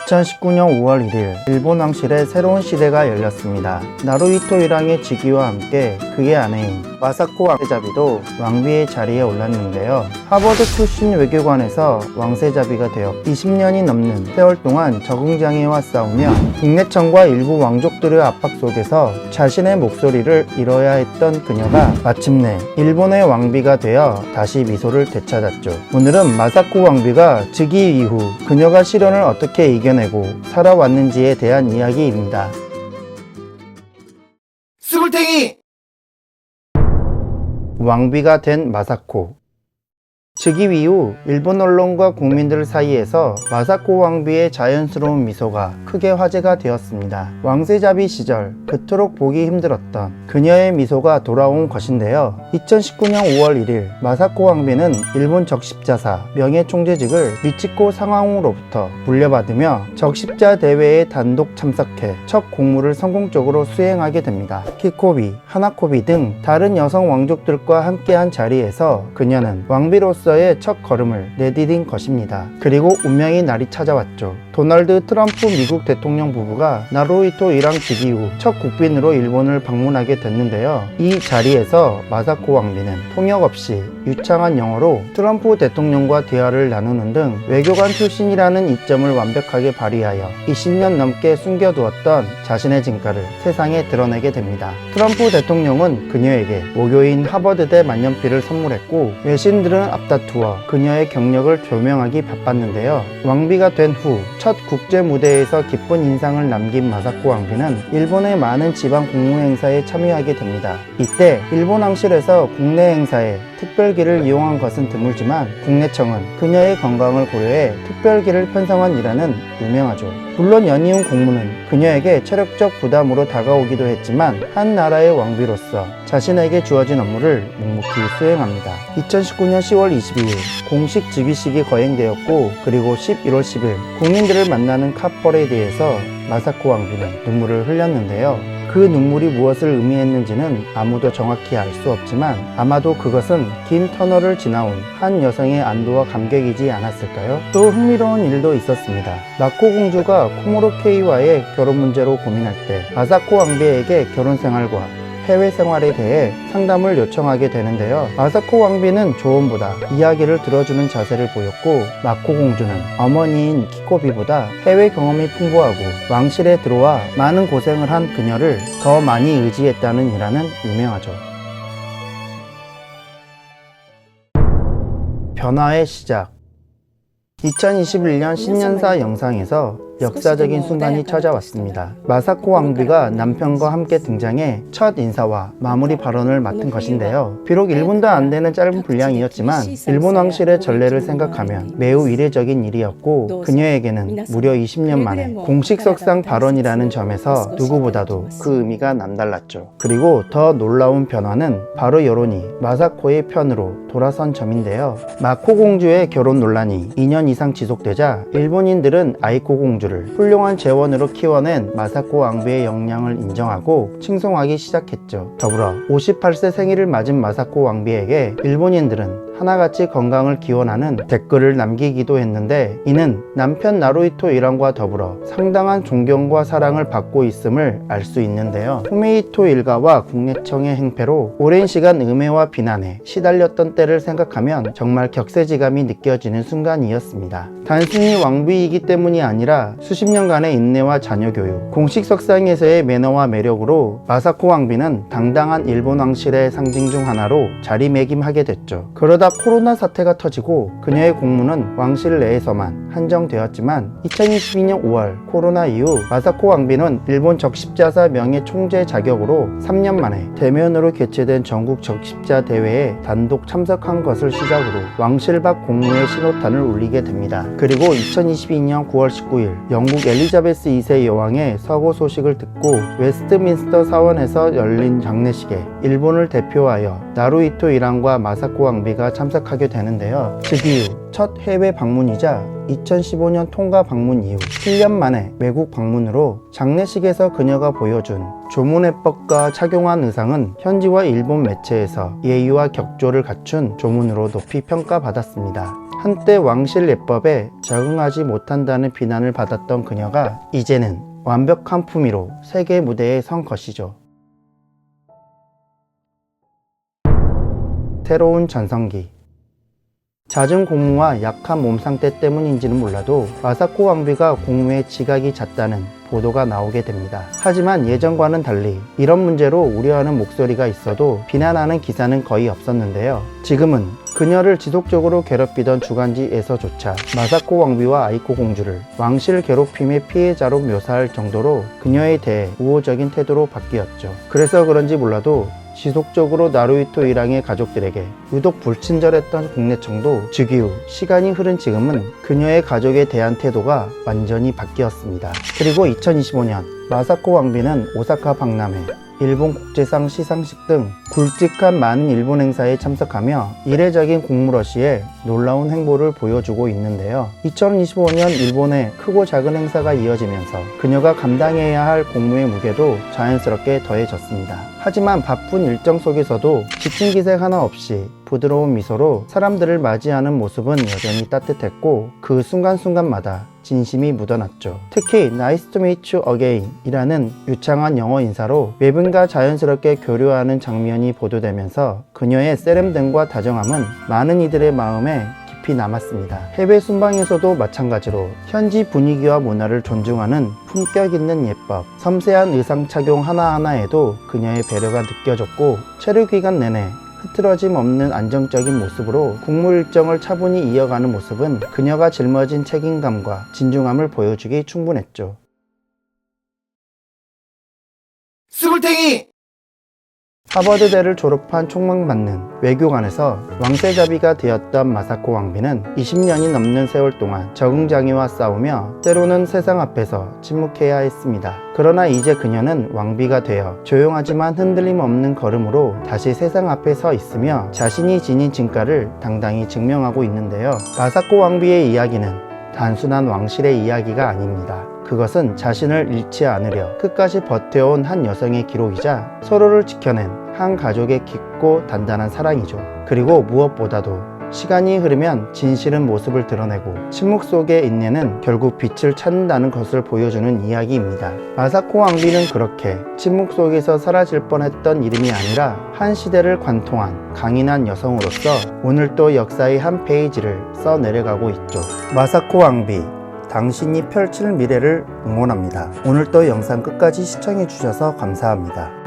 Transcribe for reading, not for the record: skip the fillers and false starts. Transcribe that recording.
2019년 5월 1일 일본 왕실의 새로운 시대가 열렸습니다. 나루히토 일왕의 즉위와 함께 그의 아내인 마사코 왕세자비도 왕비의 자리에 올랐는데요. 하버드 출신 외교관에서 왕세자비가 되어 20년이 넘는 세월 동안 적응장애와 싸우며 국내청과 일부 왕족들의 압박 속에서 자신의 목소리를 잃어야 했던 그녀가 마침내 일본의 왕비가 되어 다시 미소를 되찾았죠. 오늘은 마사코 왕비가 즉위 이후 그녀가 시련을 어떻게 이겨내고 살아왔는지에 대한 이야기입니다. 스물탱이! 왕비가 된 마사코. 즉위 이후 일본 언론과 국민들 사이에서 마사코 왕비의 자연스러운 미소가 크게 화제가 되었습니다. 왕세자비 시절 그토록 보기 힘들었던 그녀의 미소가 돌아온 것인데요. 2019년 5월 1일 마사코 왕비는 일본 적십자사 명예총재직을 미치코 상황으로부터 물려받으며 적십자 대회에 단독 참석해 첫 공무를 성공적으로 수행하게 됩니다. 키코비, 하나코비 등 다른 여성 왕족들과 함께한 자리에서 그녀는 왕비로서의 첫 걸음을 내디딘 것입니다. 그리고 운명의 날이 찾아왔죠. 도널드 트럼프 미국 대통령 부부가 나루히토 일왕 즉위 후 첫 국빈으로 일본을 방문하게 됐는데요. 이 자리에서 마사코 왕비는 통역 없이 유창한 영어로 트럼프 대통령과 대화를 나누는 등 외교관 출신이라는 이점을 완벽하게 발휘하여 20년 넘게 숨겨두었던 자신의 진가를 세상에 드러내게 됩니다. 트럼프 대통령은 그녀에게 모교인 하버드대 만년필을 선물했고 외신들은 앞다투어 그녀의 경력을 조명하기 바빴는데요. 왕비가 된 후 첫 국제 무대에서 기쁜 인상을 남긴 마사코 왕비는 일본의 많은 지방 공무 행사에 참여하게 됩니다. 이때 일본 왕실에서 국내 행사에 특별기를 이용한 것은 드물지만 국내청은 그녀의 건강을 고려해 특별기를 편성한 일화는 유명하죠. 물론 연이은 공무는 그녀에게 체력적 부담으로 다가오기도 했지만 한 나라의 왕비로서 자신에게 주어진 업무를 묵묵히 수행합니다. 2019년 10월 22일 공식 즉위식이 거행되었고 그리고 11월 10일 국민들을 만나는 카퍼레이드에서 마사코 왕비는 눈물을 흘렸는데요. 그 눈물이 무엇을 의미했는지는 아무도 정확히 알 수 없지만 아마도 그것은 긴 터널을 지나온 한 여성의 안도와 감격이지 않았을까요? 또 흥미로운 일도 있었습니다. 마코 공주가 코모로 K와의 결혼 문제로 고민할 때 마사코 왕비에게 결혼 생활과 해외 생활에 대해 상담을 요청하게 되는데요. 마사코 왕비는 조언보다 이야기를 들어주는 자세를 보였고 마코 공주는 어머니인 키코비보다 해외 경험이 풍부하고 왕실에 들어와 많은 고생을 한 그녀를 더 많이 의지했다는 일화는 유명하죠. 변화의 시작. 2021년 신년사 영상에서 역사적인 순간이 찾아왔습니다. 마사코 왕비가 남편과 함께 등장해 첫 인사와 마무리 발언을 맡은 것인데요. 비록 1분도 안 되는 짧은 분량이었지만 일본 왕실의 전례를 생각하면 매우 이례적인 일이었고 그녀에게는 무려 20년 만에 공식 석상 발언이라는 점에서 누구보다도 그 의미가 남달랐죠. 그리고 더 놀라운 변화는 바로 여론이 마사코의 편으로 돌아선 점인데요. 마코 공주의 결혼 논란이 2년 이상 지속되자 일본인들은 아이코 공주를 훌륭한 재원으로 키워낸 마사코 왕비의 역량을 인정하고 칭송하기 시작했죠. 더불어 58세 생일을 맞은 마사코 왕비에게 일본인들은 하나같이 건강을 기원하는 댓글을 남기기도 했는데 이는 남편 나루히토 일왕과 더불어 상당한 존경과 사랑을 받고 있음을 알 수 있는데요. 후메이토 일가와 국내청의 행패로 오랜 시간 음해와 비난에 시달렸던 때를 생각하면 정말 격세지감이 느껴지는 순간이었습니다. 단순히 왕비이기 때문이 아니라 수십 년간의 인내와 자녀교육, 공식 석상에서의 매너와 매력으로 마사코 왕비는 당당한 일본 왕실의 상징 중 하나로 자리매김하게 됐죠. 그러다 코로나 사태가 터지고 그녀의 공무는 왕실 내에서만 한정되었지만 2022년 5월 코로나 이후 마사코 왕비는 일본 적십자사 명예총재 자격으로 3년 만에 대면으로 개최된 전국 적십자 대회에 단독 참석한 것을 시작으로 왕실 밖 공무의 신호탄을 울리게 됩니다. 그리고 2022년 9월 19일 영국 엘리자베스 2세 여왕의 서거 소식을 듣고 웨스트민스터 사원에서 열린 장례식에 일본을 대표하여 나루히토 일왕과 마사코 왕비가 참석하게 되는데요. 즉위 후 첫 해외 방문이자 2015년 통가 방문 이후 7년 만에 외국 방문으로 장례식에서 그녀가 보여준 조문회법과 착용한 의상은 현지와 일본 매체에서 예의와 격조를 갖춘 조문으로 높이 평가받았습니다. 한때 왕실 예법에 적응하지 못한다는 비난을 받았던 그녀가 이제는 완벽한 품위로 세계 무대에 선 것이죠. 새로운 전성기. 잦은 공무와 약한 몸 상태 때문인지는 몰라도 마사코 왕비가 공무에 지각이 잦다는 보도가 나오게 됩니다. 하지만 예전과는 달리 이런 문제로 우려하는 목소리가 있어도 비난하는 기사는 거의 없었는데요. 지금은 그녀를 지속적으로 괴롭히던 주간지에서조차 마사코 왕비와 아이코 공주를 왕실 괴롭힘의 피해자로 묘사할 정도로 그녀에 대해 우호적인 태도로 바뀌었죠. 그래서 그런지 몰라도 지속적으로 나루히토 일왕의 가족들에게 유독 불친절했던 국내청도 즉위 후 시간이 흐른 지금은 그녀의 가족에 대한 태도가 완전히 바뀌었습니다. 그리고 2025년 마사코 왕비는 오사카 박람회, 일본 국제상 시상식 등 굵직한 많은 일본 행사에 참석하며 이례적인 공무러시에 놀라운 행보를 보여주고 있는데요. 2025년 일본의 크고 작은 행사가 이어지면서 그녀가 감당해야 할 공무의 무게도 자연스럽게 더해졌습니다. 하지만 바쁜 일정 속에서도 지친 기색 하나 없이 부드러운 미소로 사람들을 맞이하는 모습은 여전히 따뜻했고 그 순간순간마다 진심이 묻어났죠. 특히 Nice to meet you again 이라는 유창한 영어 인사로 외분과 자연스럽게 교류하는 장면이 보도되면서 그녀의 세련됨과 다정함은 많은 이들의 마음에 깊이 남았습니다. 해외 순방에서도 마찬가지로 현지 분위기와 문화를 존중하는 품격 있는 예법, 섬세한 의상 착용 하나하나에도 그녀의 배려가 느껴졌고 체류 기간 내내 흐트러짐 없는 안정적인 모습으로 국무 일정을 차분히 이어가는 모습은 그녀가 짊어진 책임감과 진중함을 보여주기 충분했죠. 스물탱이! 하버드대를 졸업한 촉망받는 외교관에서 왕세자비가 되었던 마사코 왕비는 20년이 넘는 세월 동안 적응장애와 싸우며 때로는 세상 앞에서 침묵해야 했습니다. 그러나 이제 그녀는 왕비가 되어 조용하지만 흔들림 없는 걸음으로 다시 세상 앞에 서 있으며 자신이 지닌 진가를 당당히 증명하고 있는데요. 마사코 왕비의 이야기는 단순한 왕실의 이야기가 아닙니다. 그것은 자신을 잃지 않으려 끝까지 버텨온 한 여성의 기록이자 서로를 지켜낸 한 가족의 깊고 단단한 사랑이죠. 그리고 무엇보다도 시간이 흐르면 진실은 모습을 드러내고 침묵 속의 인내는 결국 빛을 찾는다는 것을 보여주는 이야기입니다. 마사코 왕비는 그렇게 침묵 속에서 사라질 뻔했던 이름이 아니라 한 시대를 관통한 강인한 여성으로서 오늘 또 역사의 한 페이지를 써내려가고 있죠. 마사코 왕비, 당신이 펼칠 미래를 응원합니다. 오늘도 영상 끝까지 시청해주셔서 감사합니다.